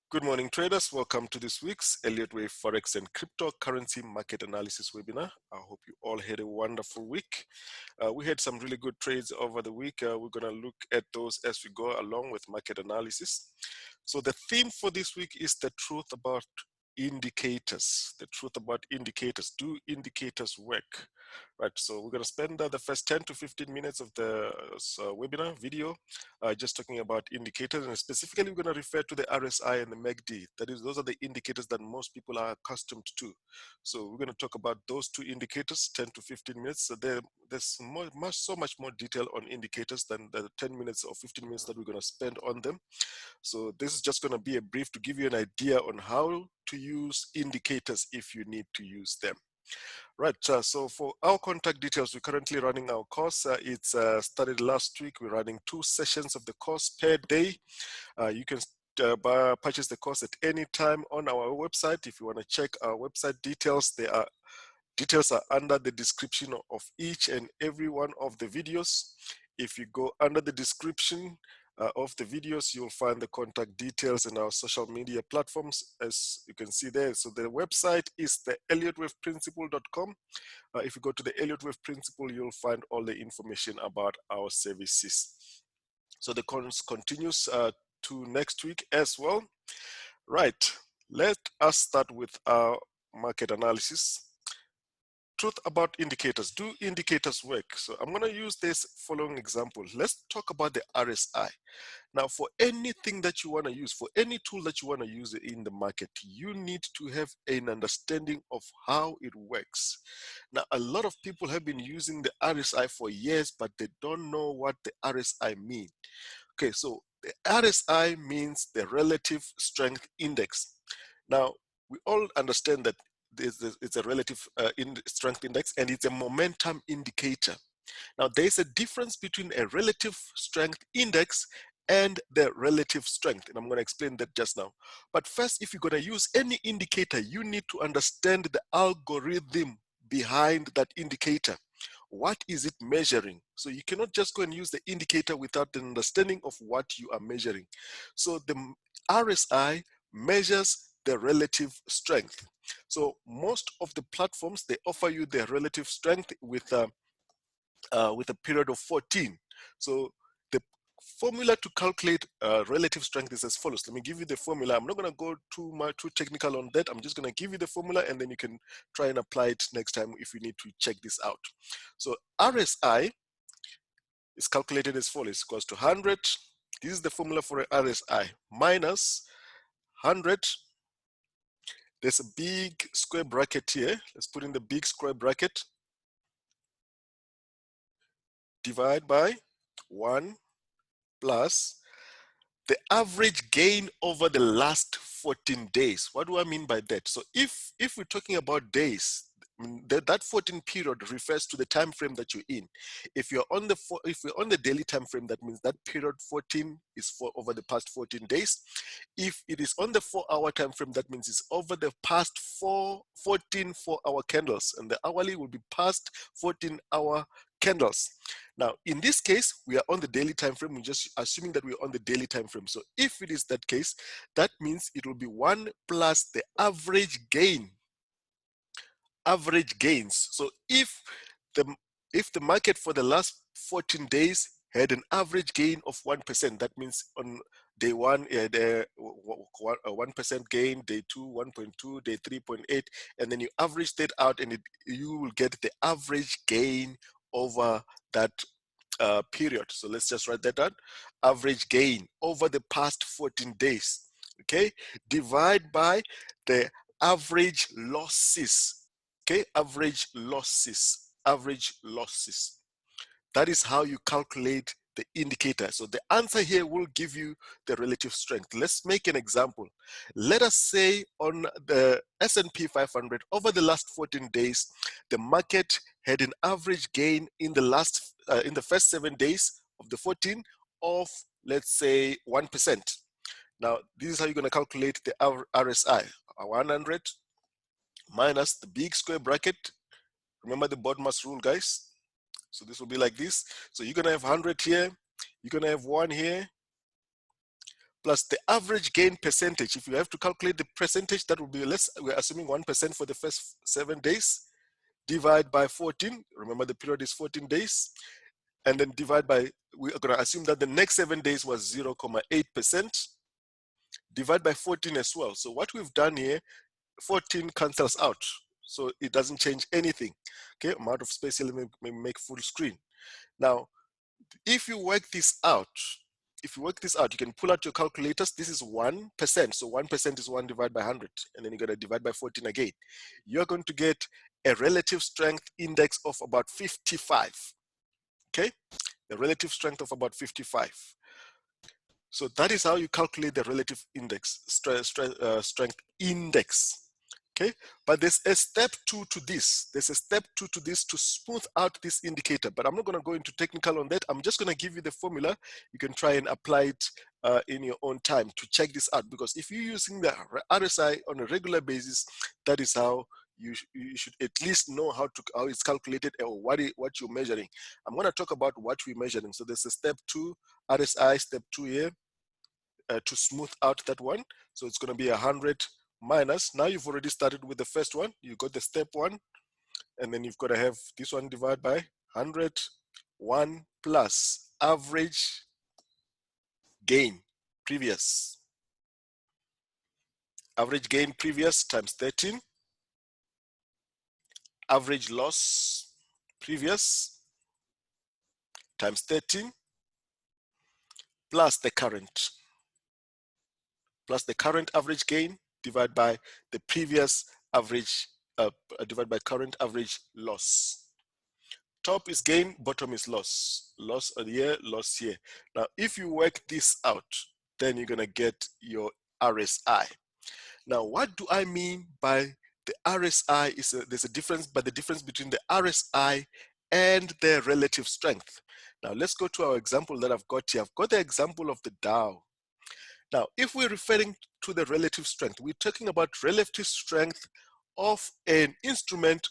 Good morning, traders. Welcome to this week's Elliott Wave Forex and Cryptocurrency Market Analysis webinar. I hope you all had a wonderful week. We had some really good trades over the week. We're going to look at those as we go along with market analysis. So the theme for this week is the truth about indicators. The truth about indicators. Do indicators work? Right, so we're going to spend the first 10 to 15 minutes of the webinar video just talking about indicators, and specifically we're going to refer to the RSI and the MACD. That is, those are the indicators that most people are accustomed to. So we're going to talk about those two indicators, 10 to 15 minutes. So there's so much more detail on indicators than the 10 minutes or 15 minutes that we're going to spend on them. So this is just going to be a brief to give you an idea on how to use indicators if you need to use them. Right, so for our contact details, we're currently running our course. It's started last week. We're running 2 sessions of the course per day. You can purchase the course at any time on our website. If you want to check our website details, details are under the description of each and every one of the videos. If you go under the description of the videos, you'll find the contact details in our social media platforms, as you can see there. So the website is the ElliottWavePrinciple.com. If you go to the Elliott Wave Principle, you'll find all the information about our services. So the course continues to next week as well. Right, let us start with our market analysis. Truth about indicators. Do indicators work? So I'm going to use this following example. Let's talk about the RSI. Now, for anything that you want to use, for any tool that you want to use in the market, you need to have an understanding of how it works. Now, a lot of people have been using the RSI for years, but they don't know what the RSI means. Okay, so the RSI means the relative strength index. Now, we all understand that it's a relative strength index, and it's a momentum indicator. Now, there's a difference between a relative strength index and the relative strength, and I'm going to explain that just now. But first, if you're going to use any indicator, you need to understand the algorithm behind that indicator. What is it measuring? So you cannot just go and use the indicator without the understanding of what you are measuring. So the RSI measures the relative strength. So most of the platforms, they offer you the relative strength with a period of 14. So the formula to calculate relative strength is as follows. Let me give you the formula. I'm not going to go too technical on that. I'm just going to give you the formula, and then you can try and apply it next time if you need to check this out. So RSI is calculated as follows. It's equals to 100. This is the formula for RSI. Minus 100. There's a big square bracket here. Let's put in the big square bracket. Divide by 1 plus the average gain over the last 14 days. What do I mean by that? So if we're talking about days, that 14 period refers to the time frame that you're in. If you're on the daily time frame, that means that period 14 is for over the past 14 days. If it is on the 4-hour time frame, that means it's over the past 14 4-hour candles, and the hourly will be past 14-hour candles. Now, in this case, we are on the daily time frame. We're just assuming that we're on the daily time frame. So if it is that case, that means it will be 1 plus the average gain. Average gains. So if the market for the last 14 days had an average gain of 1%, that means on day 1, 1% gain, day 2, 1.2, day 3.8, and then you average that out, and you will get the average gain over that period. So let's just write that down. Average gain over the past 14 days. Okay, divide by the average losses. Okay, average losses. That is how you calculate the indicator. So the answer here will give you the relative strength. Let's make an example. Let us say on the S&P 500 over the last 14 days, the market had an average gain in the first 7 days of the 14 of, let's say, 1%. Now, this is how you're going to calculate the RSI. 100 minus the big square bracket. Remember the BODMAS rule, guys. So this will be like this. So you're going to have 100 here. You're going to have 1 here, plus the average gain percentage. If you have to calculate the percentage, that will be less. We're assuming 1% for the first 7 days. Divide by 14. Remember the period is 14 days. And then divide by, we are going to assume that the next 7 days was 0.8%. Divide by 14 as well. So what we've done here, 14 cancels out. So it doesn't change anything. Okay, amount of space here, let me make full screen. Now, if you work this out, you can pull out your calculators. This is 1%. So 1% is 1 divided by 100. And then you're going to divide by 14 again. You're going to get a relative strength index of about 55. Okay, a relative strength of about 55. So that is how you calculate the relative index, strength index. Okay, but there's a step 2 to this. There's a step 2 to this to smooth out this indicator, but I'm not going to go into technical on that. I'm just going to give you the formula. You can try and apply it in your own time to check this out, because if you're using the RSI on a regular basis, that is how you should at least know how it's calculated or what you're measuring. I'm going to talk about what we're measuring. So there's a step 2 RSI, step 2 here to smooth out that one. So it's going to be 100 minus. Now you've already started with the first one. You got the step 1, and then you've got to have this one divided by 100, 1 plus average gain previous. Average gain previous times 13. Average loss previous times 13 plus the current average gain divided by the previous average, divided by current average loss. Top is gain, bottom is loss. Loss here, loss here. Now, if you work this out, then you're going to get your RSI. Now, what do I mean by the RSI? There's a difference, but the difference between the RSI and the relative strength. Now, let's go to our example that I've got here. I've got the example of the Dow. Now, if we're referring to the relative strength, we're talking about relative strength of an instrument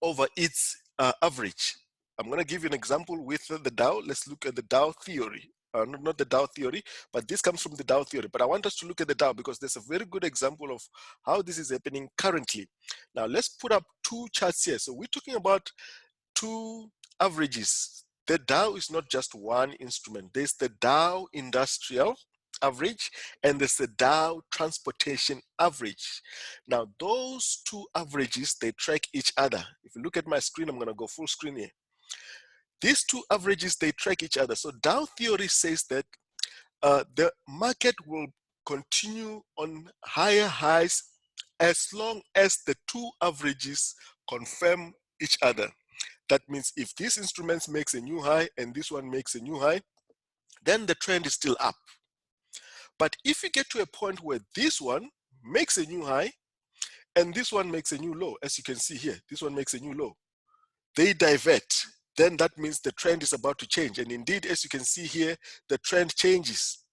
over its average. I'm going to give you an example with the Dow. Let's look at the Dow theory. Not the Dow theory, but this comes from the Dow theory. But I want us to look at the Dow because there's a very good example of how this is happening currently. Now, let's put up 2 charts here. So we're talking about 2 averages. The Dow is not just one instrument. There's the Dow Industrial Average and there's the Dow Transportation Average. Now, those 2 averages, they track each other. If you look at my screen, I'm going to go full screen here. These 2 averages, they track each other. So Dow theory says that the market will continue on higher highs as long as the 2 averages confirm each other. That means if this instrument makes a new high and this one makes a new high, then the trend is still up. But if you get to a point where this one makes a new high and this one makes a new low, as you can see here, this one makes a new low, they divert, then that means the trend is about to change. And indeed, as you can see here, the trend changes.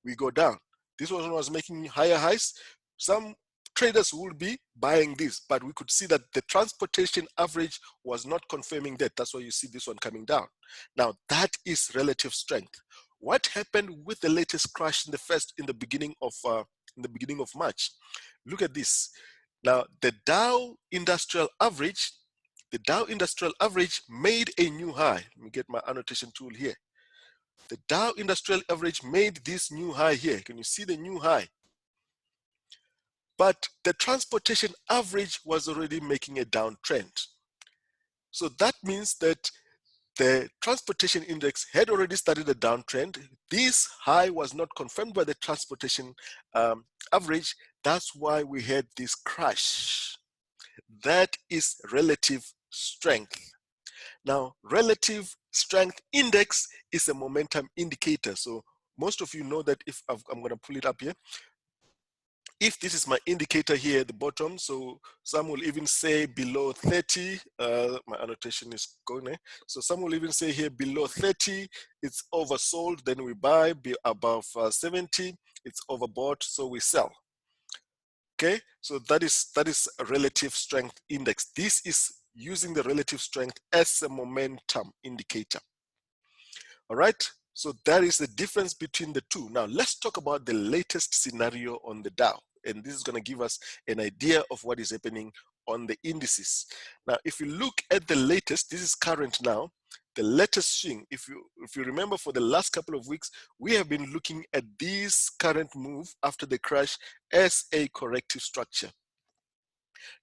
We go down. This one was making higher highs. Some traders will be buying this, but we could see that the transportation average was not confirming that. That's why you see this one coming down. Now, that is relative strength. What happened with the latest crash in the beginning of March? Look at this. Now, the Dow Industrial Average made a new high. Let me get my annotation tool here. The Dow Industrial Average made this new high here. Can you see the new high? But the transportation average was already making a downtrend. So that means that the transportation index had already started a downtrend. This high was not confirmed by the transportation average. That's why we had this crash. That is relative strength. Now, relative strength index is a momentum indicator. So most of you know that if I'm going to pull it up here. If this is my indicator here at the bottom, so some will even say below 30, my annotation is going there. So some will even say here below 30, it's oversold, then we buy, be above 70, it's overbought, so we sell. Okay, so that is a relative strength index. This is using the relative strength as a momentum indicator. All right, So that is the difference between the two. Now let's talk about the latest scenario on the Dow. And this is going to give us an idea of what is happening on the indices. Now, if you look at the latest, this is current now, the latest swing, if you remember, for the last couple of weeks, we have been looking at this current move after the crash as a corrective structure.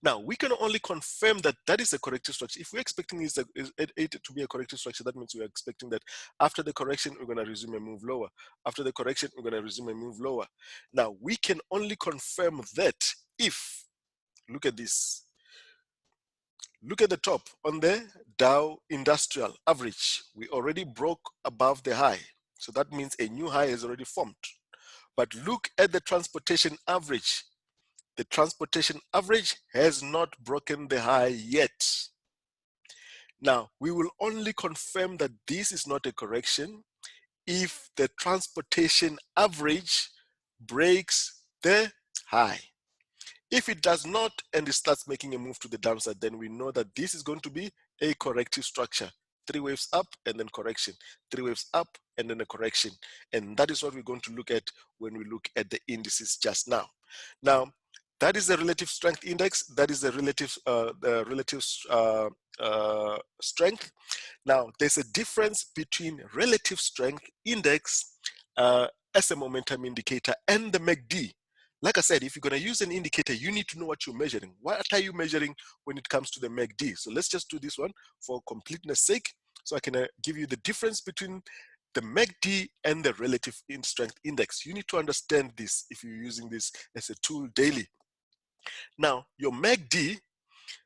Now, we can only confirm that that is a corrective structure. If we're expecting it to be a corrective structure, that means we're expecting that after the correction, we're going to resume a move lower. After the correction, we're going to resume a move lower. Now, we can only confirm that if, look at this. Look at the top on the Dow Industrial Average. We already broke above the high. So that means a new high has already formed. But look at the transportation average. The transportation average has not broken the high yet. Now, we will only confirm that this is not a correction if the transportation average breaks the high. If it does not and it starts making a move to the downside, then we know that this is going to be a corrective structure. 3 waves up and then correction. 3 waves up and then a correction. And that is what we're going to look at when we look at the indices just now. Now, that is the relative strength index. That is the relative strength. Now, there's a difference between relative strength index as a momentum indicator and the MACD. Like I said, if you're going to use an indicator, you need to know what you're measuring. What are you measuring when it comes to the MACD? So let's just do this one for completeness sake. So I can give you the difference between the MACD and the relative strength index. You need to understand this if you're using this as a tool daily. Now, your MACD,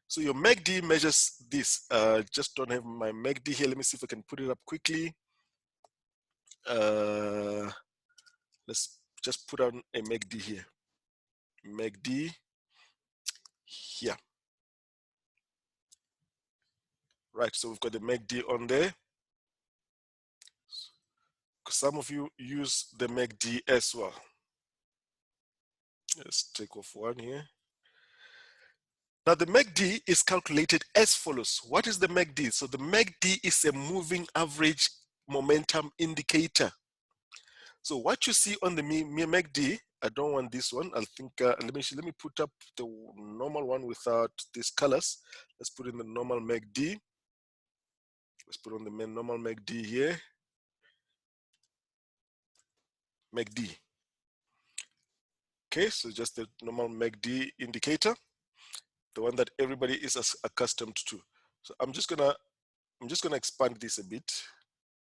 so your MACD measures this. Just don't have my MACD here. Let me see if I can put it up quickly. Let's just put on a MACD here. MACD here. Right, so we've got the MACD on there. Some of you use the MACD as well. Let's take off one here. Now the MACD is calculated as follows. What is the MACD? So the MACD is a moving average momentum indicator. So what you see on the MACD, I don't want this one. I think let me put up the normal one without these colors. Let's put in the normal MACD. Let's put on the normal MACD here. MACD. Okay, so just the normal MACD indicator, the one that everybody is accustomed to. So I'm just gonna expand this a bit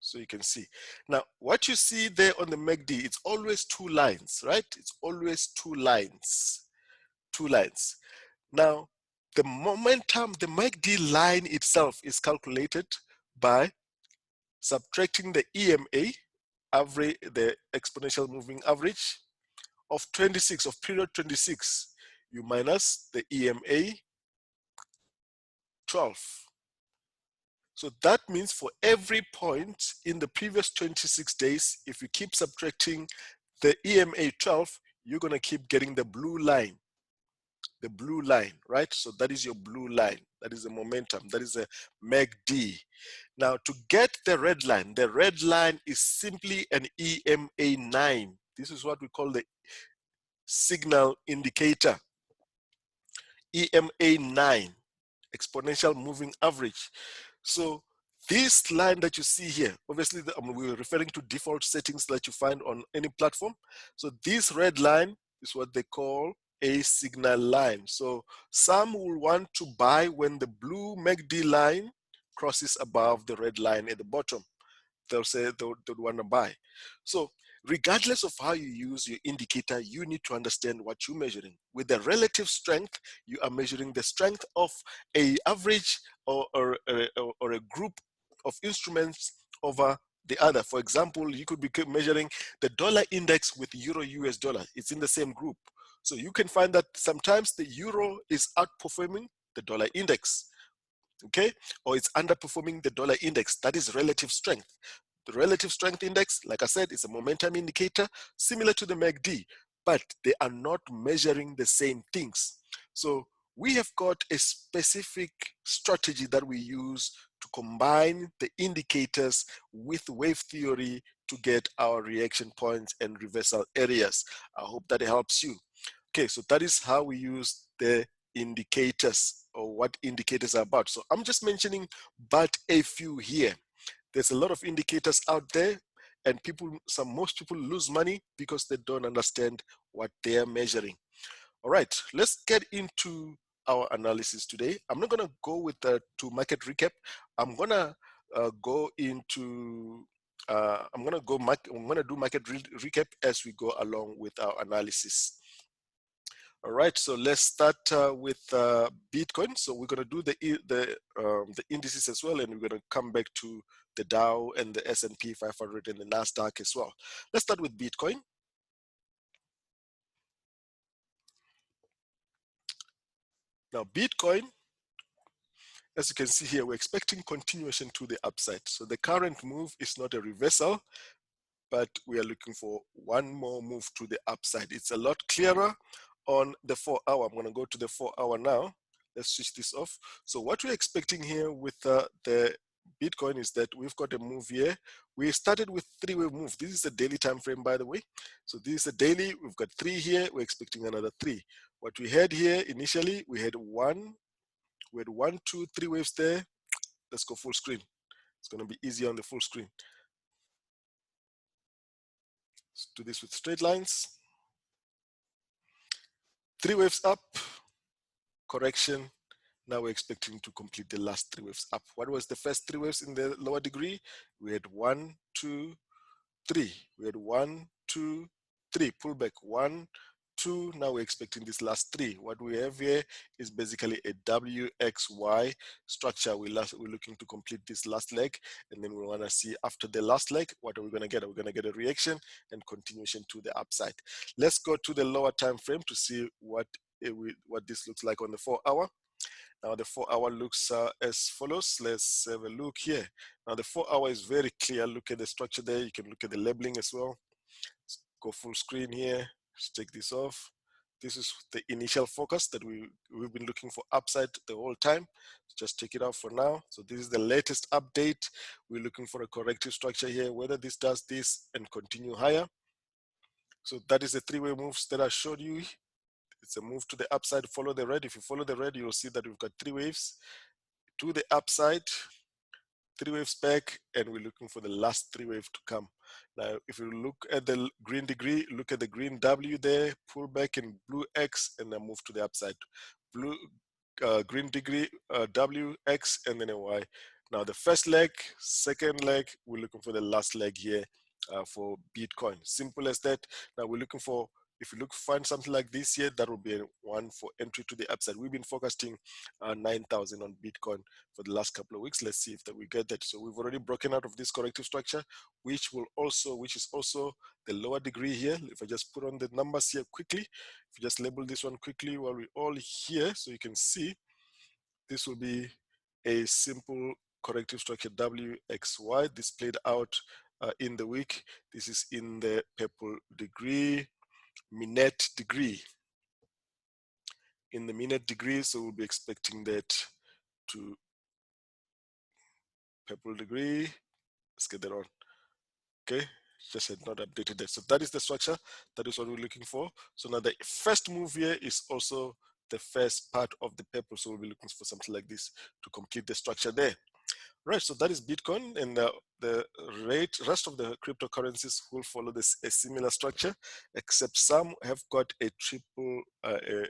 so you can see. Now, what you see there on the MACD, it's always two lines, right? It's always two lines. Now, the momentum, the MACD line itself is calculated by subtracting the EMA, average, the exponential moving average, of 26, of period 26, you minus the EMA 12. So that means for every point in the previous 26 days, if you keep subtracting the EMA 12, you're going to keep getting the blue line. The blue line, right? So that is your blue line. That is the momentum. That is a MACD. Now, to get the red line is simply an EMA 9. This is what we call the signal indicator. EMA 9, exponential moving average. So this line that you see here, obviously we're referring to default settings that you find on any platform. So this red line is what they call a signal line. So some will want to buy when the blue MACD line crosses above the red line at the bottom. They'll say they'll want to buy. So regardless of how you use your indicator, you need to understand what you're measuring. With the relative strength, you are measuring the strength of a average or a group of instruments over the other. For example, you could be measuring the dollar index with euro US dollar. It's in the same group. So you can find that sometimes the euro is outperforming the dollar index, okay? Or it's underperforming the dollar index. That is relative strength. The relative strength index, like I said, is a momentum indicator similar to the MACD, but they are not measuring the same things. So we have got a specific strategy that we use to combine the indicators with wave theory to get our reaction points and reversal areas. I hope that helps you. Okay, so that is how we use the indicators, or what indicators are about. So I'm just mentioning but a few here. There's a lot of indicators out there, and most people lose money because they don't understand what they are measuring. All right, let's get into our analysis today. I'm not gonna go with the to market recap. I'm gonna go into I'm gonna do market recap as we go along with our analysis. All right, so let's start with Bitcoin. So we're gonna do the indices as well, and we're gonna come back to the Dow and the S&P 500 and the NASDAQ as well. Let's start with Bitcoin. Now, Bitcoin, as you can see here, we're expecting continuation to the upside. So the current move is not a reversal, but we are looking for one more move to the upside. It's a lot clearer on the 4 hour. I'm going to go to the 4 hour now. Let's switch this off. So what we're expecting here with the Bitcoin is that we've got a move here. We started with three-wave move. This is a daily time frame, by the way. So this is a daily. We've got 3 here. We're expecting another 3. What we had here initially, we had 1, 2, 3 waves there. Let's go full screen. It's going to be easier on the full screen. Let's do this with straight lines. 3 waves up, correction. Now we're expecting to complete the last 3 waves up. What was the first 3 waves in the lower degree? We had 1, 2, 3. We had 1, 2, 3. Pull back 1, 2. Now we're expecting this last 3. What we have here is basically a WXY structure. We're looking to complete this last leg, and then we want to see after the last leg, what are we going to get? Are we going to get a reaction and continuation to the upside? Let's go to the lower time frame to see what this looks like on the 4 hour. Now the 4 hour looks as follows. Let's have a look here. Now the 4 hour is very clear. Look at the structure there. You can look at the labeling as well. Let's go full screen here. Let's take this off. This is the initial focus that we've been looking for upside the whole time. Just take it out for now. So this is the latest update. We're looking for a corrective structure here, whether this does this and continue higher. So that is the 3-way moves that I showed you. It's a move to the upside. Follow the red. If you follow the red, you'll see that we've got 3 waves to the upside, 3 waves back, and we're looking for the last 3 waves to come. Now, if you look at the green degree, look at the green W there, pull back in blue X, and then move to the upside. Green degree, W, X, and then a Y. Now, the first leg, second leg, we're looking for the last leg here for Bitcoin. Simple as that. Now, we're looking for, if you find something like this here, that will be a one for entry to the upside. We've been focusing 9,000 on Bitcoin for the last couple of weeks. Let's see if we get that. So we've already broken out of this corrective structure, which is also the lower degree here. If I just put on the numbers here quickly, if you just label this one quickly while we're all here, so you can see this will be a simple corrective structure WXY. This played out in the week. This is in the purple degree. Minute degree, in the minute degree, so we'll be expecting that to purple degree. Let's get that on. Okay, just had not updated that. So that is the structure. That is what we're looking for. So now the first move here is also the first part of the purple, so we'll be looking for something like this to complete the structure there. Right, so that is Bitcoin, and the rest of the cryptocurrencies will follow a similar structure, except some have got a triple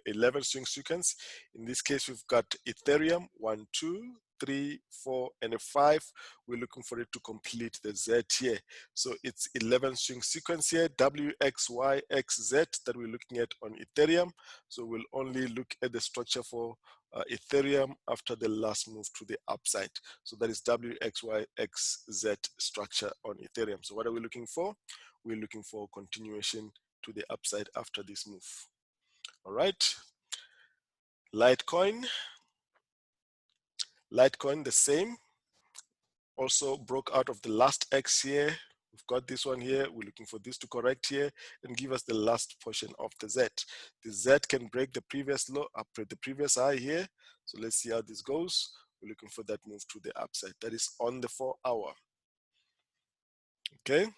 11 swing sequence. In this case, we've got Ethereum 1, 2, 3, 4, and a 5. We're looking for it to complete the Z here. So it's 11 swing sequence here, WXYXZ, that we're looking at on Ethereum. So we'll only look at the structure for Ethereum after the last move to the upside. So that is WXYXZ structure on Ethereum. So what are we looking for? We're looking for continuation to the upside after this move. All right. Litecoin, the same. Also broke out of the last X here. We've got this one here. We're looking for this to correct here and give us the last portion of the Z. The Z can break the previous low, the previous high here. So let's see how this goes. We're looking for that move to the upside. That is on the 4 hour. Okay.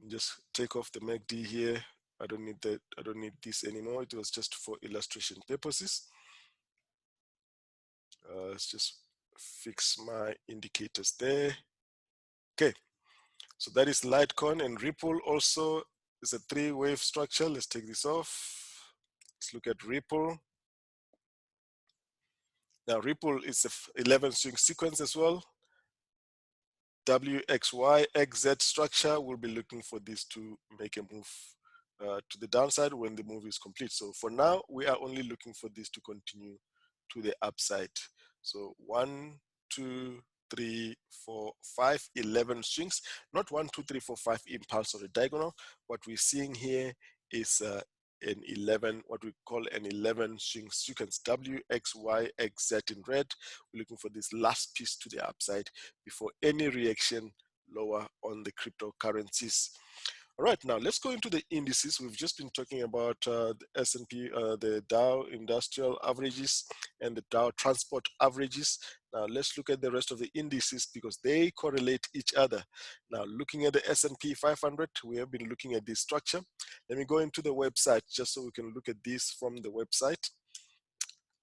Just take off the MACD here. I don't need that. I don't need this anymore. It was just for illustration purposes. Let's just fix my indicators there. Okay, so that is Litecoin, and Ripple also is a 3-wave structure. Let's take this off. Let's look at Ripple. Now Ripple is a 11 swing sequence as well. WXY, XZ structure, we'll be looking for this to make a move to the downside when the move is complete. So for now, we are only looking for this to continue to the upside. So 1, 2, 3, 4, 5, 11 swings, not 1, 2, 3, 4, 5 impulse or a diagonal. What we're seeing here is an 11, what we call an 11 swing sequence, W, X, Y, X, Z in red. We're looking for this last piece to the upside before any reaction lower on the cryptocurrencies. All right, now let's go into the indices. We've just been talking about the S&P, the Dow Industrial Averages and the Dow Transport Averages. Now let's look at the rest of the indices because they correlate each other. Now looking at the S&P 500, we have been looking at this structure. Let me go into the website just so we can look at this from the website.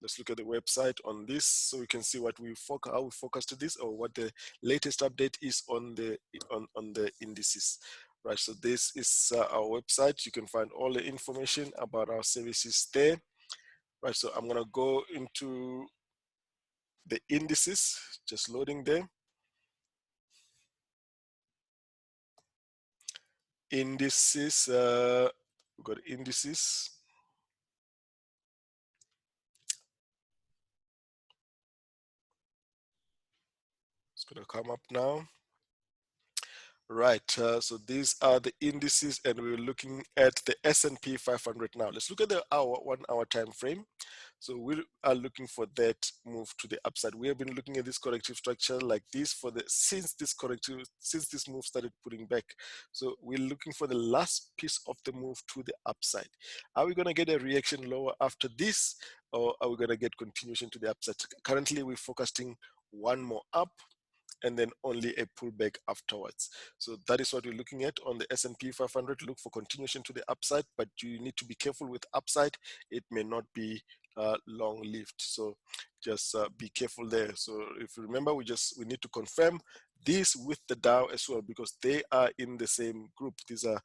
Let's look at the website on this so we can see what how we focused this or what the latest update is on the indices. Right, so this is our website. You can find all the information about our services there. Right, so I'm gonna go into the indices, just loading them. Indices, we've got indices. It's gonna come up now. Right, so these are the indices and we're looking at the S&P 500 now. Let's look at the 1 hour time frame. So we are looking for that move to the upside. We have been looking at this corrective structure like this since this move started putting back. So we're looking for the last piece of the move to the upside. Are we gonna get a reaction lower after this or are we gonna get continuation to the upside? Currently we're focusing one more up and then only a pullback afterwards. So that is what we're looking at on the S&P 500. Look for continuation to the upside, but you need to be careful with upside. It may not be long-lived. So just be careful there. So if you remember, we need to confirm this with the Dow as well because they are in the same group. These are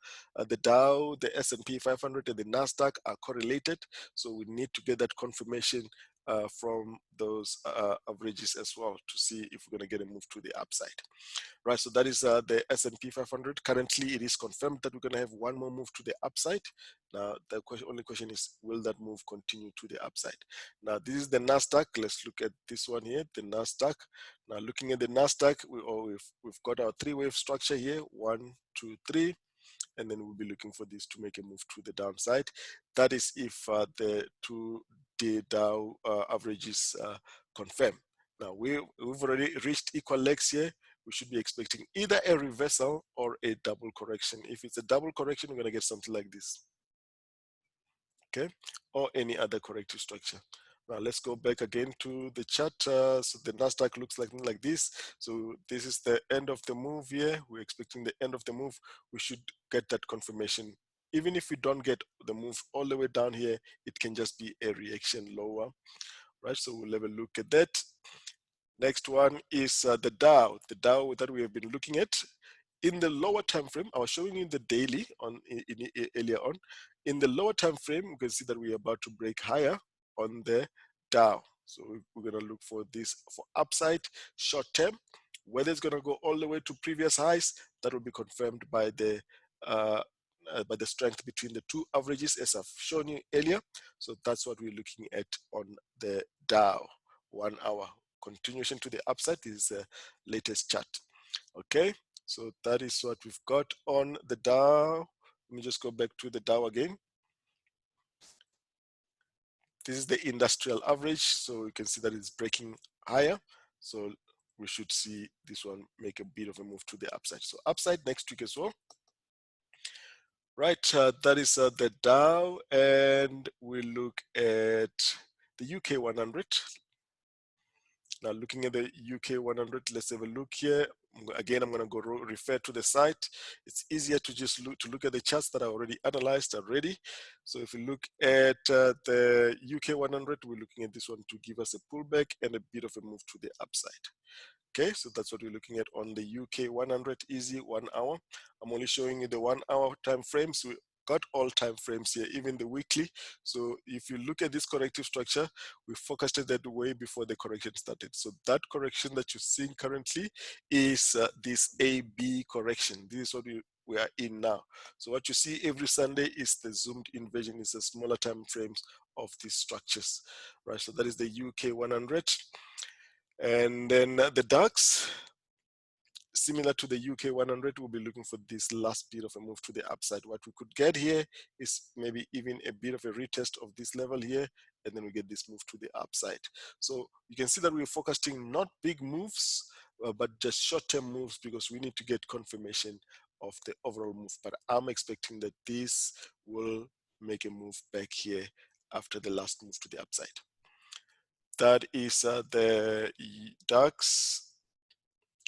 the Dow, the S&P 500, and the NASDAQ are correlated. So we need to get that confirmation from those averages as well to see if we're going to get a move to the upside. Right, so that is the S&P 500. Currently, it is confirmed that we're going to have one more move to the upside. Now, the only question is, will that move continue to the upside? Now, this is the NASDAQ. Let's look at this one here, the NASDAQ. Now, looking at the NASDAQ, we've got our 3-wave structure here, 1, 2, 3. And then we'll be looking for this to make a move to the downside. That is if the 2-day Dow averages confirm. Now we've already reached equal legs here. We should be expecting either a reversal or a double correction. If it's a double correction, we're going to get something like this. Okay, or any other corrective structure. Now let's go back again to the chart. So the NASDAQ looks like this. So this is the end of the move here. We're expecting the end of the move. We should get that confirmation. Even if we don't get the move all the way down here, it can just be a reaction lower, right? So we'll have a look at that. Next one is the Dow that we have been looking at. In the lower time frame, I was showing you the daily earlier on. In the lower time frame, you can see that we are about to break higher on the Dow. So we're going to look for this for upside short term. Whether it's going to go all the way to previous highs, that will be confirmed by the strength between the two averages, as I've shown you earlier. So that's what we're looking at on the Dow 1 hour. Continuation to the upside is the latest chart. Okay, so that is what we've got on the Dow. Let me just go back to the Dow again. This is the industrial average, so you can see that it's breaking higher. So we should see this one make a bit of a move to the upside. So upside next week as well. Right, that is the Dow, and we look at the UK 100. Now looking at the UK 100, let's have a look here. Again, I'm going to go refer to the site. It's easier to just look at the charts that are already analyzed already. So if we look at the UK 100, we're looking at this one to give us a pullback and a bit of a move to the upside. Okay, so that's what we're looking at on the UK 100 easy 1 hour. I'm only showing you the 1 hour time frames. We got all time frames here, even the weekly. So if you look at this corrective structure, we focused it that way before the correction started. So that correction that you're seeing currently is this AB correction. This is what we are in now. So what you see every Sunday is the zoomed in version, is the smaller time frames of these structures, right? So that is the UK 100. And then the DAX, similar to the UK 100, we'll be looking for this last bit of a move to the upside. What we could get here is maybe even a bit of a retest of this level here, and then we get this move to the upside. So you can see that we're focusing not big moves, but just short-term moves, because we need to get confirmation of the overall move. But I'm expecting that this will make a move back here after the last move to the upside. That is the DAX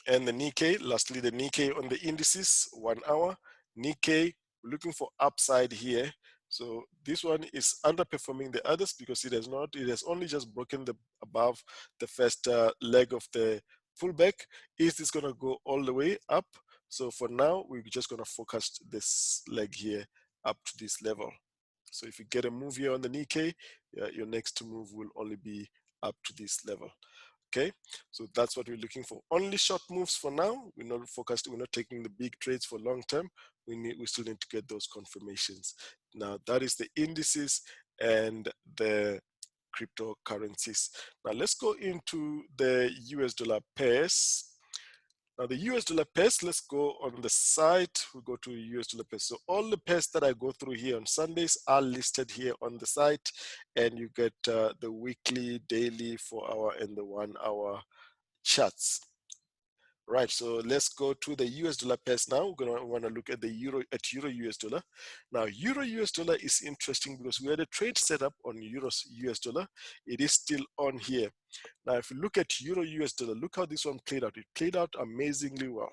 and the Nikkei. Lastly, the Nikkei on the indices, 1 hour. Nikkei, we're looking for upside here. So this one is underperforming the others because it has only just broken above the first leg of the pullback. Is this going to go all the way up? So for now, we're just going to focus this leg here up to this level. So if you get a move here on the Nikkei, your next move will only be up to this level. Okay, so that's what we're looking for. Only short moves for now. We're not focused. We're not taking the big trades for long term. We still need to get those confirmations. Now that is the indices and the cryptocurrencies. Now let's go into the US dollar pairs. Now the US dollar pairs, let's go on the site. We go to US dollar pairs. So all the pairs that I go through here on Sundays are listed here on the site, and you get the weekly, daily, 4 hour, and the 1 hour charts. Right, so let's go to the US dollar pairs now. We're going to want to look at the euro US dollar. Now, euro US dollar is interesting because we had a trade set up on euros US dollar. It is still on here. Now, if you look at euro US dollar, look how this one played out. It played out amazingly well.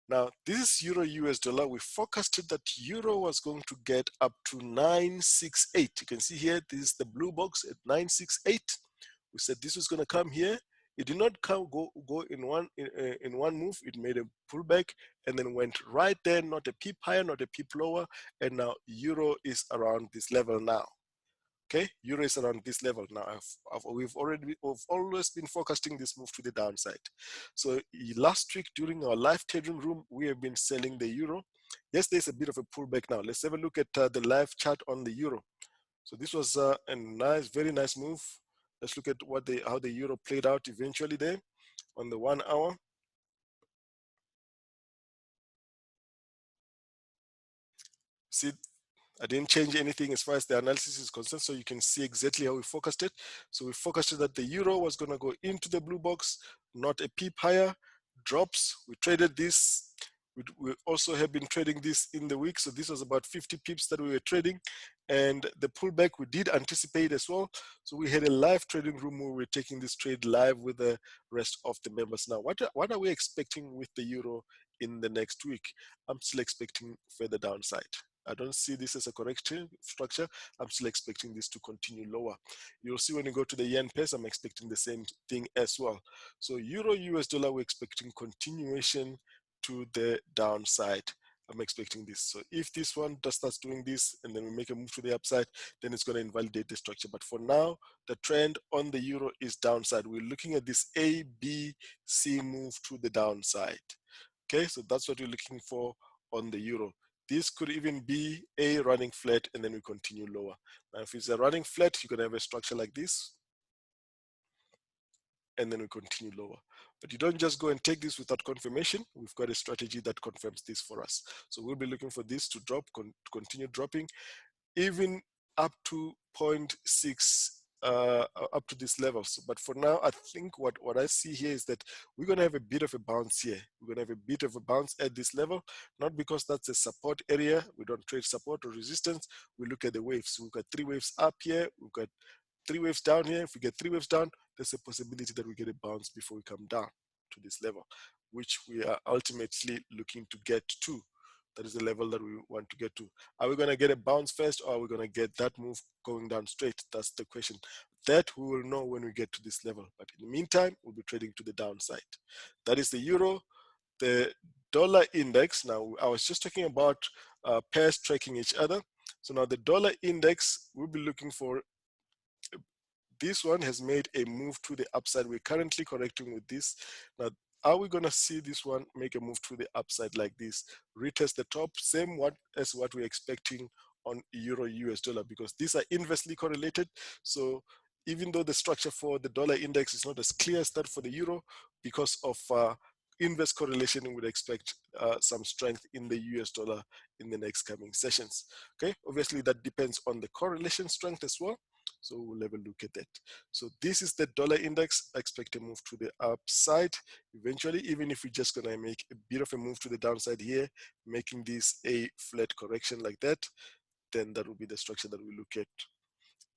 Now, this is euro US dollar. We forecasted that euro was going to get up to 968. You can see here, this is the blue box at 968. We said this was going to come here. It did not go in one move. It made a pullback and then went right there, not a peep higher, not a peep lower, and now euro is around this level now. Okay, euro is around this level now. We've always been forecasting this move to the downside. So last week during our live trading room, we have been selling the euro. Yes, there's a bit of a pullback now. Let's have a look at the live chart on the euro. So this was a nice, very nice move. Let's look at how the euro played out eventually there on the 1 hour. See, I didn't change anything as far as the analysis is concerned, so you can see exactly how we focused it. So we focused that the euro was going to go into the blue box, not a peep higher, drops. We traded this. We also have been trading this in the week. So this was about 50 pips that we were trading. And the pullback we did anticipate as well. So we had a live trading room where we were taking this trade live with the rest of the members. Now, what are we expecting with the euro in the next week? I'm still expecting further downside. I don't see this as a correction structure. I'm still expecting this to continue lower. You'll see when you go to the yen pairs, I'm expecting the same thing as well. So euro US dollar, we're expecting continuation to the downside. I'm expecting this. So if this one starts doing this and then we make a move to the upside, then it's going to invalidate the structure. But for now, the trend on the euro is downside. We're looking at this A, B, C move to the downside. Okay, so that's what we're looking for on the euro. This could even be a running flat and then we continue lower. Now, if it's a running flat, you're going to have a structure like this and then we continue lower. But you don't just go and take this without confirmation. We've got a strategy that confirms this for us. So we'll be looking for this to drop, continue dropping, even up to 0.6, up to these levels. But for now, I think what I see here is that we're going to have a bit of a bounce here. We're going to have a bit of a bounce at this level, not because that's a support area. We don't trade support or resistance. We look at the waves. We've got 3 waves up here. We've got 3 waves down here. If we get 3 waves down, there's a possibility that we get a bounce before we come down. to this level, which we are ultimately looking to get to. That is the level that we want to get to. Are we going to get a bounce first, or are we going to get that move going down straight? That's the question. That we will know when we get to this level. But in the meantime, we'll be trading to the downside. That is the euro. The dollar index. Now, I was just talking about pairs tracking each other. So now the dollar index, we'll be looking for. This one has made a move to the upside. We're currently correcting with this. Now, are we going to see this one make a move to the upside like this? Retest the top, same as what we're expecting on euro US dollar, because these are inversely correlated. So even though the structure for the dollar index is not as clear as that for the euro, because of inverse correlation, we would expect some strength in the US dollar in the next coming sessions. Okay, obviously that depends on the correlation strength as well. So we'll have a look at that. So this is the dollar index. I expect a move to the upside eventually, even if we're just gonna make a bit of a move to the downside here, making this a flat correction like that, then that will be the structure that we look at.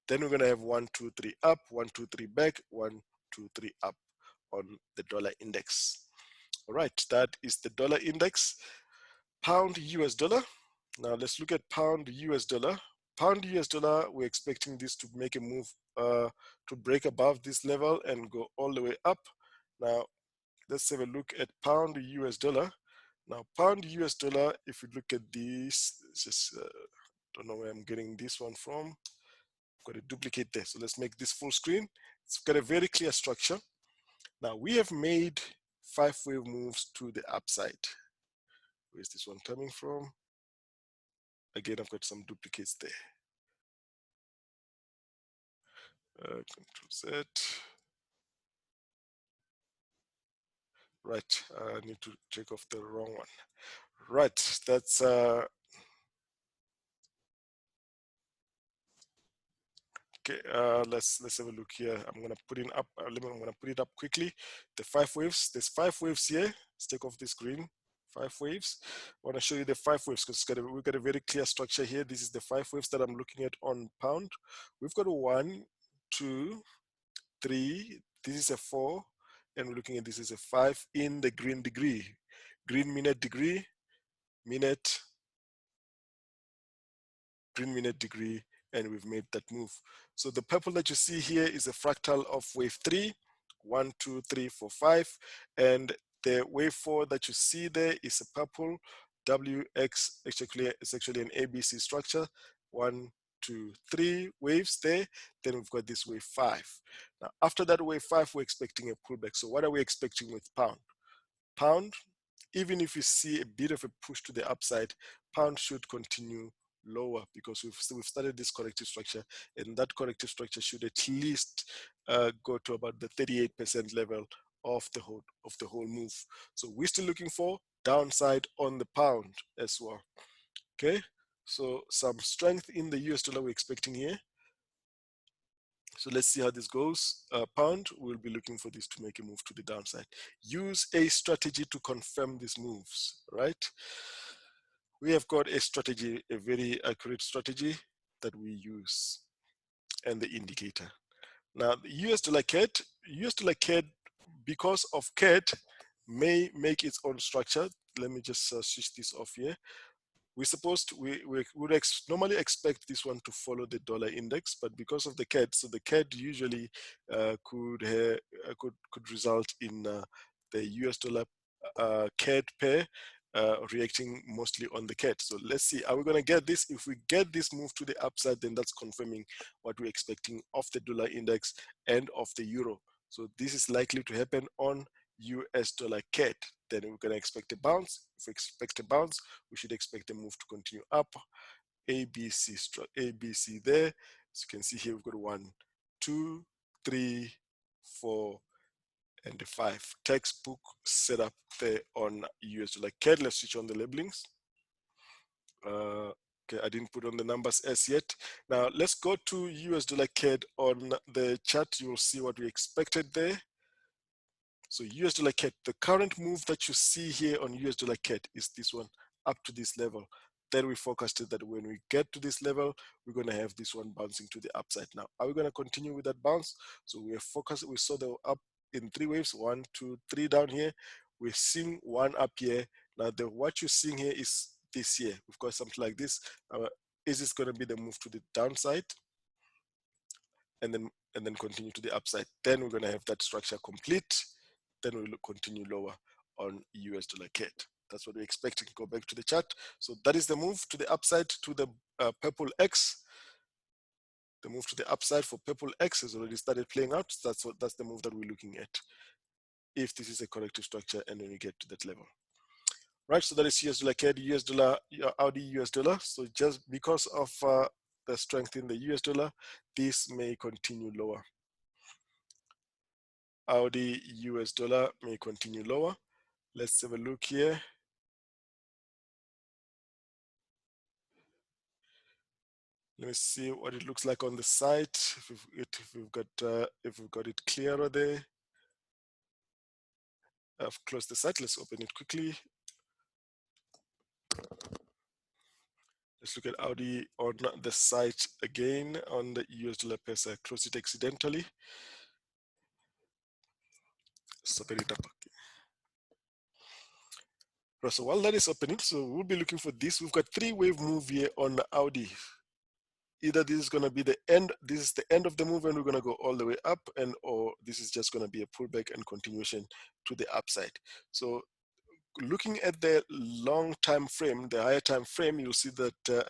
Then we're gonna have 1, 2, 3 up, 1, 2, 3 back, 1, 2, 3 up on the dollar index. All right, that is the dollar index. Pound US dollar. Now let's look at pound US dollar. Pound US dollar, we're expecting this to make a move to break above this level and go all the way up. Now let's have a look at pound US dollar. Now pound US dollar, if you look at this, it's just don't know where I'm getting this one from. Got a duplicate there, so let's make this full screen. It's got a very clear structure. Now we have made 5-wave moves to the upside. Where's this one coming from? Again, I've got some duplicates there. Control Z. Right, I need to check off the wrong one. Right, that's okay. Let's have a look here. I'm gonna put it up. I'm gonna put it up quickly. The 5 waves. There's 5 waves here. Let's take off this green. 5 waves. I want to show you the 5 waves because we've got a very clear structure here. This is the 5 waves that I'm looking at on pound. We've got a 1, 2, 3. This is a 4, and we're looking at this is a 5 in the green degree. Green minute degree, minute, green minute degree, and we've made that move. So the purple that you see here is a fractal of wave 3, 1, 2, 3, 4, 5, and the wave 4 that you see there is a purple. WX is actually an ABC structure. 1, 2, 3 waves there. Then we've got this wave 5. Now after that wave 5, we're expecting a pullback. So what are we expecting with pound? Pound, even if you see a bit of a push to the upside, pound should continue lower because we've started this corrective structure, and that corrective structure should at least go to about the 38% level of the whole move. So we're still looking for downside on the pound as well. Okay, so some strength in the US dollar we're expecting here. So let's see how this goes. Pound, we'll be looking for this to make a move to the downside. Use a strategy to confirm these moves, right? We have got a strategy, a very accurate strategy that we use, and the indicator. Now, the US dollar CAD, because of CAD, may make its own structure. Let me just switch this off here. We would normally expect this one to follow the dollar index, but because of the CAD, so the CAD usually could result in the US dollar CAD pair reacting mostly on the CAD. So let's see, are we going to get this? If we get this move to the upside, then that's confirming what we're expecting of the dollar index and of the euro. So this is likely to happen on US dollar CAD. Then we're going to expect a bounce. If we expect a bounce, we should expect the move to continue up. ABC there. As you can see here, we've got 1, 2, 3, 4, and the 5. Textbook setup there on US dollar CAD. Let's switch on the labelings. Okay, I didn't put on the numbers as yet. Now let's go to US dollar CAD on the chart. You'll see what we expected there. So US dollar CAD, the current move that you see here on US dollar CAD is this one up to this level. Then we forecasted that when we get to this level, we're going to have this one bouncing to the upside. Now, are we going to continue with that bounce? So we are focused. We saw the in 3 waves, 1, 2, 3 down here. We're seeing one up here. Now what you're seeing here is this here. We've got something like this. Is this going to be the move to the downside and then continue to the upside? Then we're going to have that structure complete. Then we'll continue lower on US dollar CAD. That's what we're expecting. Go back to the chart. So that is the move to the upside to the purple X. The move to the upside for purple X has already started playing out. That's the move that we're looking at, if this is a corrective structure and when we get to that level. Right, so that is US dollar CAD, US dollar, AUD US dollar. So just because of the strength in the US dollar, this may continue lower. AUD US dollar may continue lower. Let's have a look here. Let me see what it looks like on the site. If we've got it clearer there. I've closed the site. Let's open it quickly. Let's look at AUD on the site again on the US dollar pair. I closed it accidentally. Let's open it up. So while that is opening, so we'll be looking for this. We've got 3-wave move here on the AUD. Either this is going to be the end, this is the end of the move and we're going to go all the way up, or this is just going to be a pullback and continuation to the upside. So looking at the long time frame, the higher time frame, you'll see that the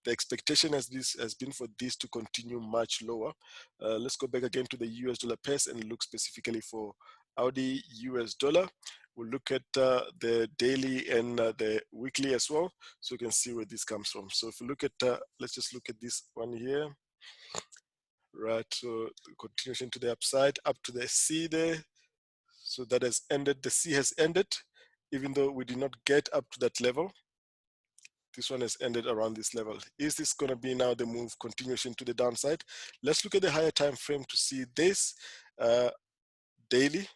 expectation has been for this to continue much lower. Let's go back again to the US dollar pairs and look specifically for AUD US dollar. We'll look at the daily and the weekly as well, so you can see where this comes from. So if you look at, let's just look at this one here. Right, so continuation to the upside, up to the C there. So that has ended, the C has ended, even though we did not get up to that level. This one has ended around this level. Is this going to be now the move continuation to the downside? Let's look at the higher time frame to see this daily.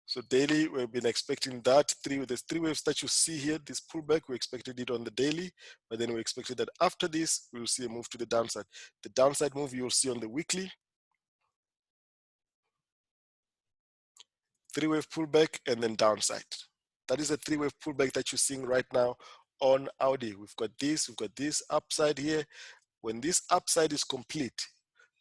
So daily, we've been expecting that there's 3 waves that you see here, this pullback, we expected it on the daily, but then we expected that after this, we'll see a move to the downside. The downside move you'll see on the weekly. 3-wave pullback and then downside. That is a 3-wave pullback that you're seeing right now on AUD. We've got this upside here. When this upside is complete,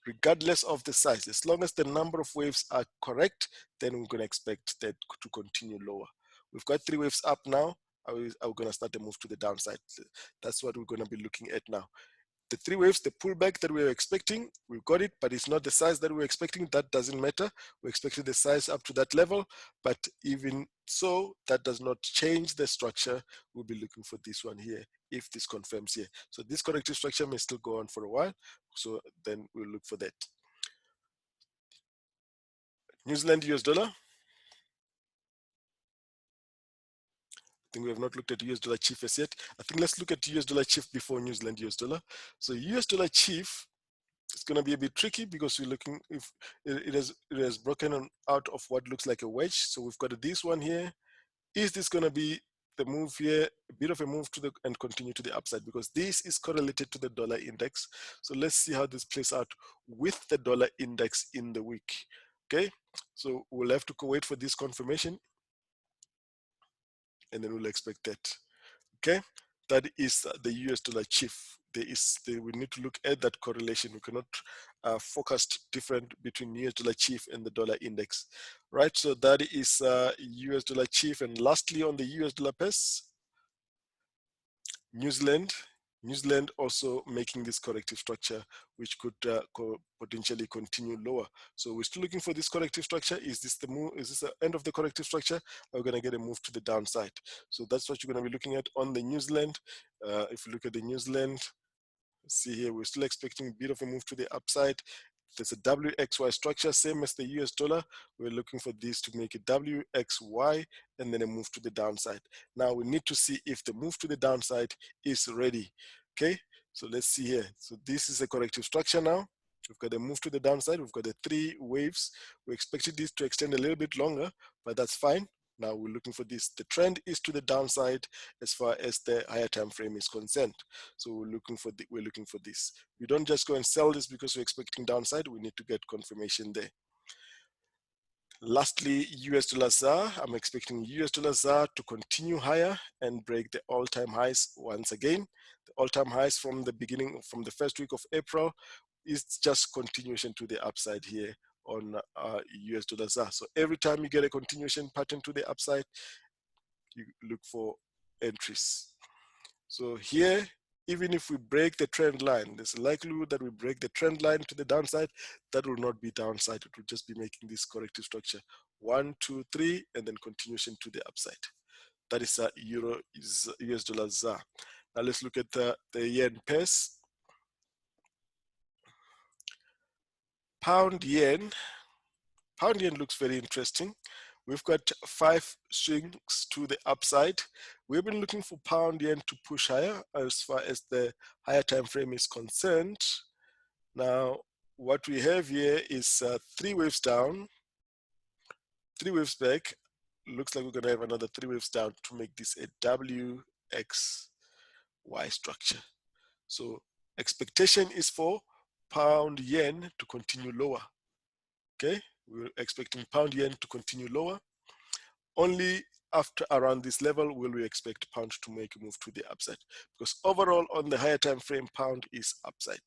regardless of the size, as long as the number of waves are correct, then we're going to expect that to continue lower. We've got 3 waves up now. We're going to start the move to the downside. That's what we're going to be looking at now. The 3 waves, the pullback that we were expecting, we've got it, but it's not the size that we were expecting. That doesn't matter. We expected the size up to that level, but even so, that does not change the structure. We'll be looking for this one here, if this confirms here. So this corrective structure may still go on for a while. So then we'll look for that. New Zealand US dollar. I think we have not looked at US dollar CHF as yet. I think let's look at US dollar CHF before New Zealand US dollar. So US dollar CHF, it's going to be a bit tricky because we're looking, if it has broken out of what looks like a wedge. So we've got this one here. Is this going to be the move here, a bit of a move to the and continue to the upside, because this is correlated to the dollar index. So let's see how this plays out with the dollar index in the week. Okay, so we'll have to wait for this confirmation and then we'll expect that. Okay, that is the US dollar CHF. We need to look at that correlation. We cannot forecast different between US dollar CHF and the dollar index, right? So that is US dollar CHF. And lastly, on the US dollar pairs, New Zealand also making this corrective structure, which could potentially continue lower. So we're still looking for this corrective structure. Is this the move? Is this the end of the corrective structure? We're going to get a move to the downside. So that's what you're going to be looking at on the New Zealand. If you look at the New Zealand, see here, we're still expecting a bit of a move to the upside. There's a WXY structure, same as the US dollar. We're looking for this to make a WXY and then a move to the downside. Now we need to see if the move to the downside is ready. Okay, so let's see here. So this is a corrective structure now. We've got a move to the downside. We've got the 3 waves. We expected this to extend a little bit longer, but that's fine. Now we're looking for this. The trend is to the downside as far as the higher time frame is concerned. So we're looking for this. We don't just go and sell this because we're expecting downside. We need to get confirmation there. Lastly, US dollar ZAR. I'm expecting US dollar ZAR to continue higher and break the all-time highs once again. The all-time highs from the beginning, from the first week of April, is just continuation to the upside here on US dollar ZAR. So every time you get a continuation pattern to the upside, you look for entries. So here, even if we break the trend line, there's a likelihood that we break the trend line to the downside. That will not be downside. It will just be making this corrective structure. 1, 2, 3, and then continuation to the upside. That is US dollar ZAR. Now let's look at the yen pairs. Pound yen looks very interesting. We've got 5 swings to the upside. We've been looking for pound yen to push higher as far as the higher time frame is concerned. Now, what we have here is 3 waves down, 3 waves back. Looks like we're going to have another 3 waves down to make this a WXY structure. So expectation is for pound yen to continue lower. Okay, we're expecting pound yen to continue lower. Only after around this level will we expect pound to make a move to the upside, because overall on the higher time frame, pound is upside.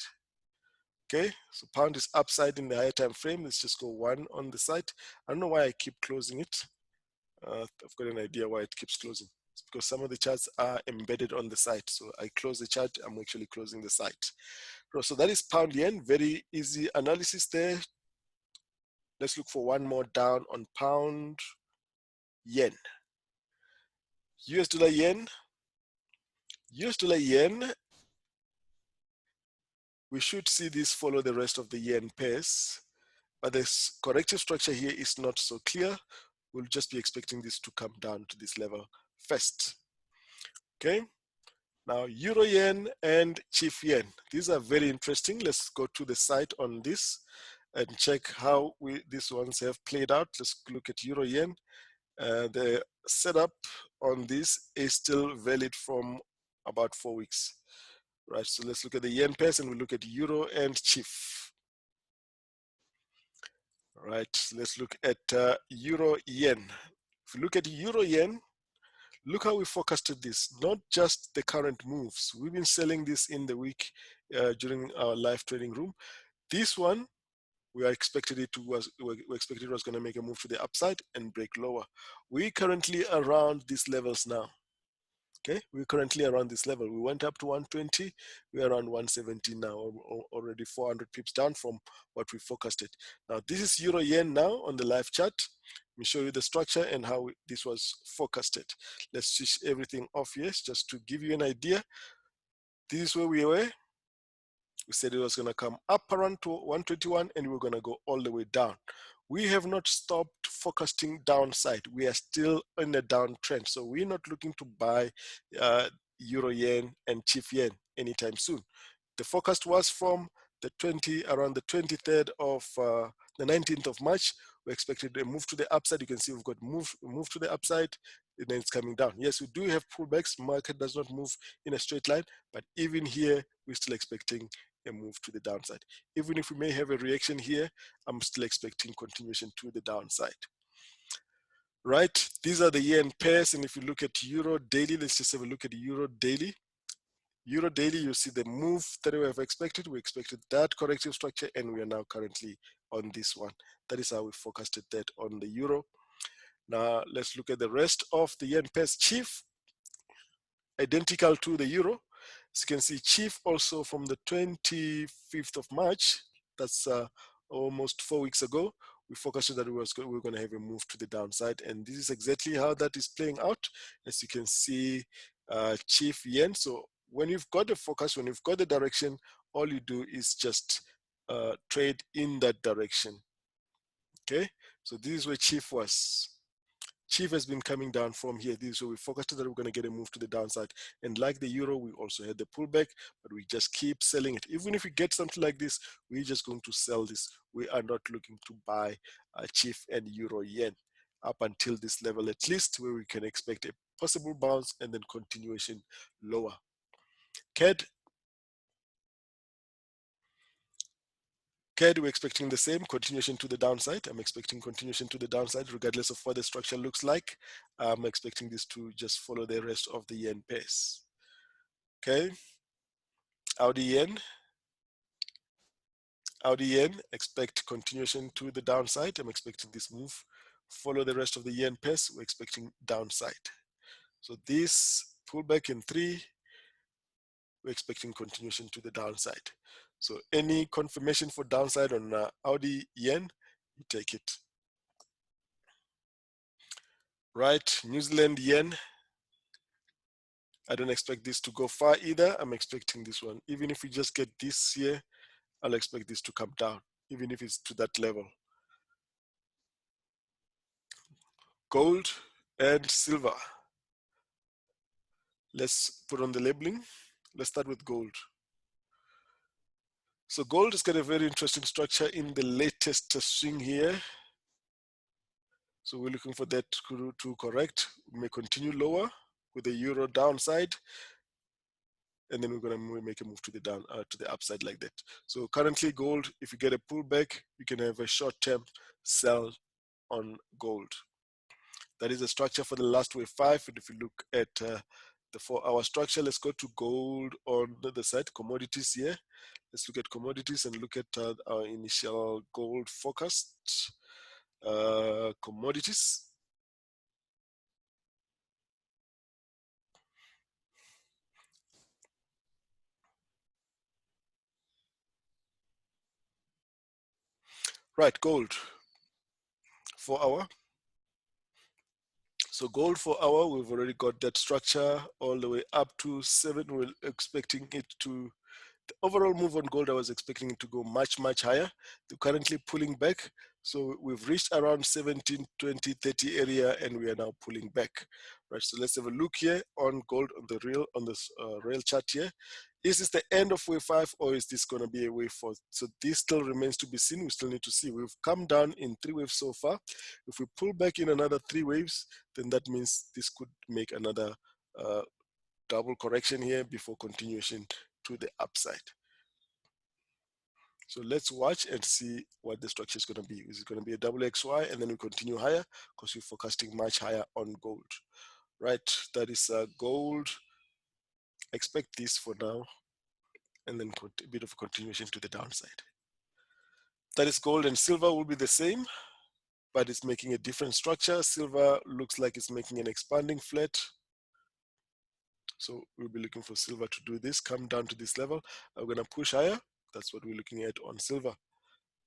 Okay, so pound is upside in the higher time frame. Let's just go 1 on the side. I don't know why I keep closing it. I've got an idea why it keeps closing. It's because some of the charts are embedded on the side. So I close the chart, I'm actually closing the site. So that is pound yen, very easy analysis there. Let's look for one more down on pound yen. US dollar yen. US dollar yen, we should see this follow the rest of the yen pairs, but this corrective structure here is not so clear. We'll just be expecting this to come down to this level first. Okay, now euro yen and CHF yen. These are very interesting. Let's go to the site on this and check how these ones have played out. Let's look at euro yen. The setup on this is still valid from about 4 weeks. Right, so let's look at the yen pairs and we look at euro and CHF. Right, let's look at euro yen. If you look at euro yen, look how we forecasted this, not just the current moves. We've been selling this in the week during our live trading room. This one, we expected it was going to make a move to the upside and break lower. We currently around these levels now. Okay, we're currently around this level. We went up to 120, we're around 170 now, already 400 pips down from what we forecasted. Now, this is euro yen now on the live chart. Let me show you the structure and how this was forecasted. Let's switch everything off here just to give you an idea. This is where we were. We said it was going to come up around to 121 and we're going to go all the way down. We have not stopped forecasting downside. We are still in a downtrend. So we're not looking to buy euro yen and CHF yen anytime soon. The forecast was from around the 23rd of the 19th of March. We expected a move to the upside. You can see we've got move to the upside, and then it's coming down. Yes, we do have pullbacks. Market does not move in a straight line, but even here, we're still expecting a move to the downside. Even if we may have a reaction here, I'm still expecting continuation to the downside. Right, these are the yen pairs, and if you look at euro daily, let's just have a look at euro daily. Euro daily, you see the move that we have expected. We expected that corrective structure, and we are now currently on this one. That is how we forecasted that on the euro. Now let's look at the rest of the yen pairs. CHF, identical to the euro. As you can see, CHF also from the 25th of March, that's almost 4 weeks ago, we forecasted that we were going to have a move to the downside, and this is exactly how that is playing out. As you can see, CHF yen. So when you've got the focus, when you've got the direction, all you do is just trade in that direction. Okay, so this is where CHF was. CHF has been coming down from here. This is where we focused that we're going to get a move to the downside. And like the euro, we also had the pullback, but we just keep selling it. Even if we get something like this, we're just going to sell this. We are not looking to buy CHF and euro yen up until this level, at least, where we can expect a possible bounce and then continuation lower. CAD. CAD, we're expecting the same, continuation to the downside. I'm expecting continuation to the downside regardless of what the structure looks like. I'm expecting this to just follow the rest of the yen pace. Okay, AUD yen. AUD yen, expect continuation to the downside. I'm expecting this move follow the rest of the yen pace. We're expecting downside. So this pullback in 3, we're expecting continuation to the downside. So any confirmation for downside on AUD yen, you take it. Right, New Zealand yen, I don't expect this to go far either. I'm expecting this one. Even if we just get this here, I'll expect this to come down, even if it's to that level. Gold and silver. Let's put on the labeling. Let's start with gold. So gold has got a very interesting structure in the latest swing here. So we're looking for that to correct. We may continue lower with the euro downside, and then we're going to make a move to the down to the upside like that. So currently gold, if you get a pullback, you can have a short-term sell on gold. That is the structure for the last wave 5. And if you look at the 4-hour structure, let's go to gold on the other side, commodities here. Let's look at commodities and look at our initial gold forecast. Commodities. Right, gold, 4-hour. So gold 4-hour, we've already got that structure all the way up to 7. We're expecting it to, the overall move on gold, I was expecting it to go much, much higher. They're currently pulling back. So we've reached around 17, 20, 30 area, and we are now pulling back. Right, so let's have a look here on gold on the real chart here. Is this the end of wave 5, or is this going to be a wave 4? So this still remains to be seen. We still need to see. We've come down in 3 waves so far. If we pull back in another 3 waves, then that means this could make another double correction here before continuation to the upside. So let's watch and see what the structure is going to be. Is it going to be a double XY and then we continue higher, because we're forecasting much higher on gold? Right, that is gold. Expect this for now, and then a bit of a continuation to the downside. That is gold, and silver will be the same, but it's making a different structure. Silver looks like it's making an expanding flat. So we'll be looking for silver to do this, come down to this level. We're going to push higher. That's what we're looking at on silver.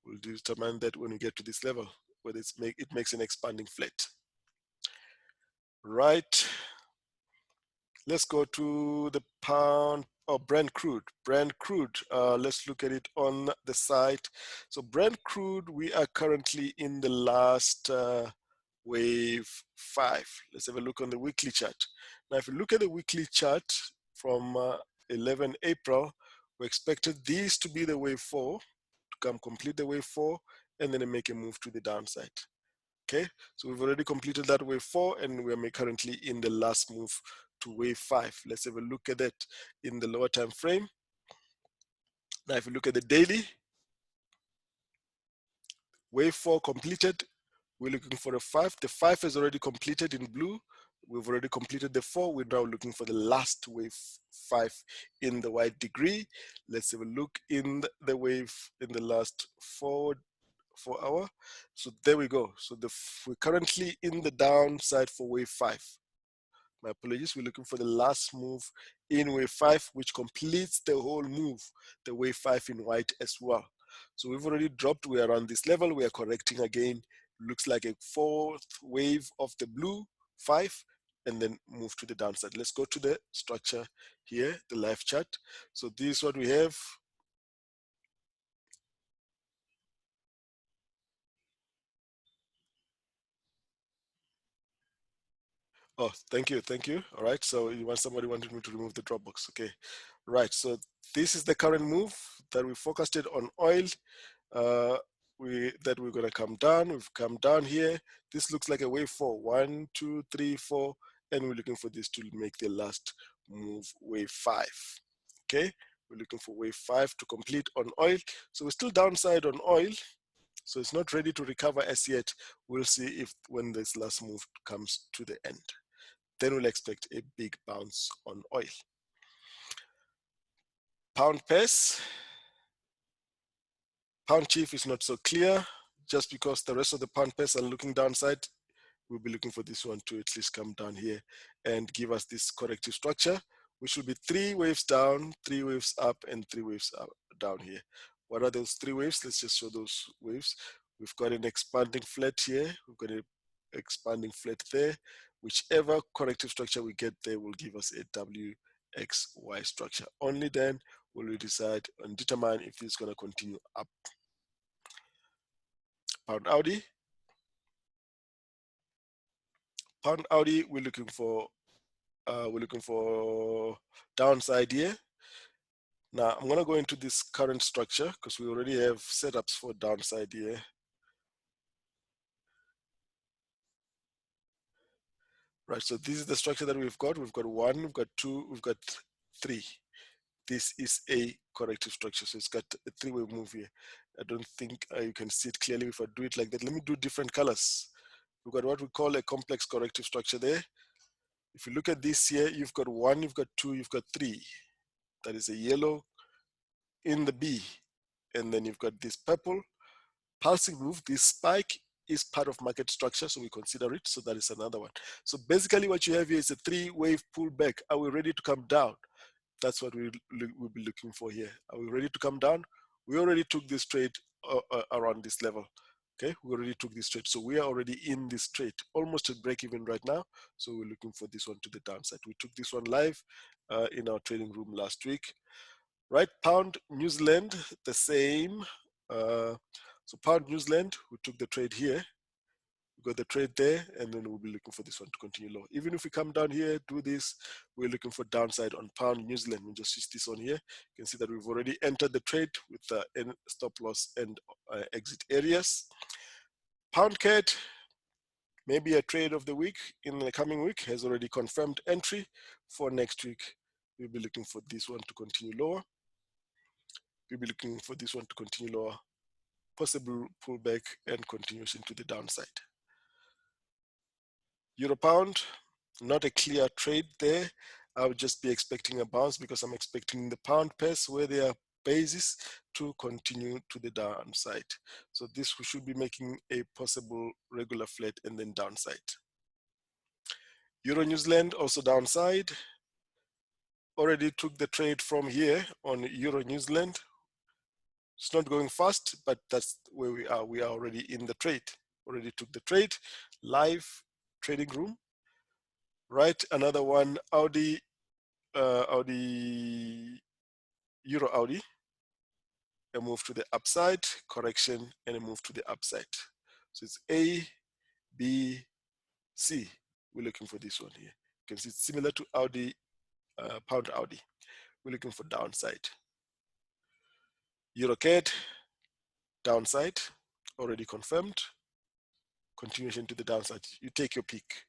We'll determine that when we get to this level, whether it makes an expanding flat. Right. Let's go to the pound or Brent crude. Brent crude, let's look at it on the side. So Brent crude, we are currently in the last wave 5. Let's have a look on the weekly chart. Now, if you look at the weekly chart from 11 April, we expected these to be the wave 4, to come complete the wave 4, and then make a move to the downside. Okay, so we've already completed that wave 4, and we are currently in the last move to wave 5. Let's have a look at that in the lower time frame. Now, if you look at the daily, wave 4 completed. We're looking for the 5. The 5 is already completed in blue. We've already completed the 4. We're now looking for the last wave 5 in the white degree. Let's have a look in the wave in the last 4 hour. So there we go. So we're currently in the downside for wave 5. My apologies, we're looking for the last move in wave 5, which completes the whole move, the wave 5 in white as well. So we've already dropped, we're around this level, we are correcting again. Looks like a 4th wave of the blue 5, and then move to the downside. Let's go to the structure here, the live chart. So this is what we have. Oh, thank you, thank you. All right, so somebody wanted me to remove the Dropbox. Okay, right. So this is the current move that we focused it on oil. That we're gonna come down. We've come down here. This looks like a wave 4. 1, 2, 3, 4, and we're looking for this to make the last move, wave 5. Okay, We're looking for wave 5 to complete on oil. So we're still downside on oil. So it's not ready to recover as yet. We'll see if when this last move comes to the end. Then we'll expect a big bounce on oil. Pound pairs. Pound chief is not so clear, just because the rest of the pound pairs are looking downside. We'll be looking for this one to at least come down here and give us this corrective structure, which will be 3 waves down, 3 waves up, and 3 waves up, down here. What are those 3 waves? Let's just show those waves. We've got an expanding flat here. We've got an expanding flat there. Whichever corrective structure we get there will give us a WXY structure. Only then will we decide and determine if it's going to continue up. Pound Audi. Pound Audi, we're looking for downside here. Now I'm going to go into this current structure because we already have setups for downside here. Right, so this is the structure that we've got. We've got 1, we've got 2, we've got 3. This is a corrective structure, so it's got a 3-way move here. I don't think you can see it clearly if I do it like that. Let me do different colors. We've got what we call a complex corrective structure there. If you look at this here, you've got 1, you've got 2, you've got 3. That is a yellow in the B. And then you've got this purple pulsing move. This spike is part of market structure, so we consider it. So that is another one. So basically what you have here is a 3-wave pullback. Are we ready to come down? That's what we'll be looking for here. Are we ready to come down? We already took this trade around this level. Okay, we already took this trade. So we are already in this trade, almost at break even right now. So we're looking for this one to the downside. We took this one live in our trading room last week. Right, Pound New Zealand, the same. So Pound New Zealand, we took the trade here. We got the trade there, and then we'll be looking for this one to continue low. Even if we come down here, do this, we're looking for downside on Pound New Zealand. We'll just switch this on here. You can see that we've already entered the trade with the stop loss and exit areas. Pound CAD, maybe a trade of the week in the coming week, has already confirmed entry for next week. We'll be looking for this one to continue lower. We'll be looking for this one to continue lower, possible pullback and continuation to the downside. Euro pound, not a clear trade there. I would just be expecting a bounce because I'm expecting the pound pairs where they are bases to continue to the downside. So this we should be making a possible regular flat and then downside. Euro New Zealand also downside. Already took the trade from here on Euro New Zealand. It's not going fast, but that's where we are. We are already in the trade. Already took the trade, live trading room. Right, another one, Audi, Euro Audi. A move to the upside, correction, and a move to the upside. So it's A, B, C. We're looking for this one here. You can see it's similar to Audi, Pound Audi. We're looking for downside. EURCAD, downside, already confirmed. Continuation to the downside. You take your pick.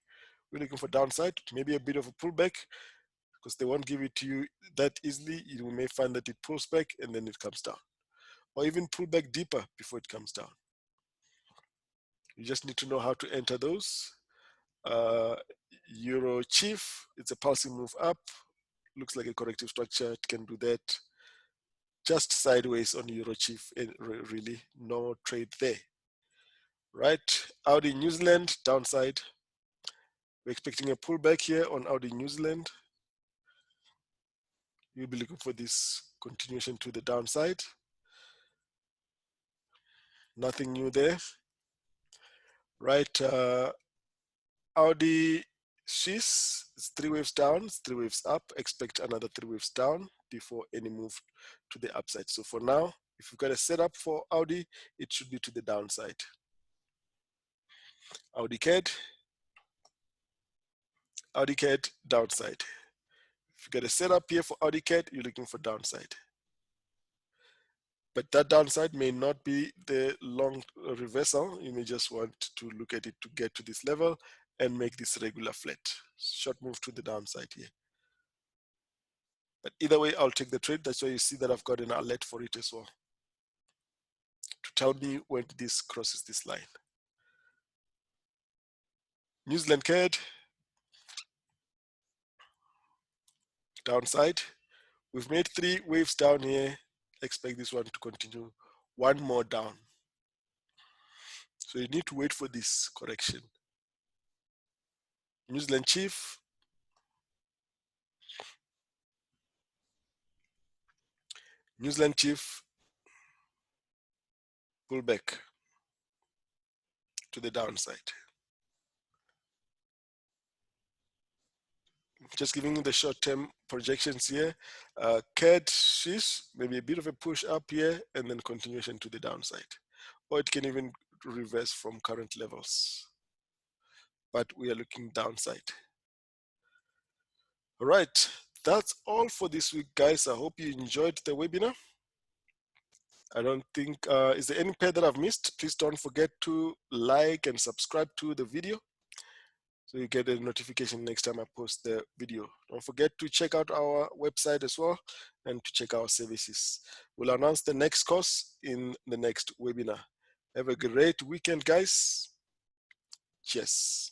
We're looking for downside, maybe a bit of a pullback because they won't give it to you that easily. You may find that it pulls back and then it comes down, or even pull back deeper before it comes down. You just need to know how to enter those. Euro Chief, it's a pulsing move up. Looks like a corrective structure. It can do that. Just sideways on Euro Chief, really no trade there. Right, Audi New Zealand, downside. We're expecting a pullback here on Audi New Zealand. You'll be looking for this continuation to the downside. Nothing new there. Right, Audi Swiss, it's 3 waves down, it's 3 waves up. Expect another 3 waves down before any move to the upside. So for now, if you've got a setup for Audi, it should be to the downside. Audi CAD, downside. If you get a setup here for Audi CAD, you're looking for downside. But that downside may not be the long reversal. You may just want to look at it to get to this level and make this regular flat. Short move to the downside here. But either way, I'll take the trade. That's why you see that I've got an alert for it as well, to tell me when this crosses this line. New Zealand CAD, downside. We've made 3 waves down here. Expect this one to continue. One more down. So you need to wait for this correction. New Zealand Chief. New Zealand Chief, pull back to the downside. Just giving you the short-term projections here. CAD shish, maybe a bit of a push up here and then continuation to the downside. Or it can even reverse from current levels. But we are looking downside. All right, that's all for this week, guys. I hope you enjoyed the webinar. I don't think, is there any pair that I've missed? Please don't forget to like and subscribe to the video, so you get a notification next time I post the video. Don't forget to check out our website as well and to check our services. We'll announce the next course in the next webinar. Have a great weekend, guys. Cheers.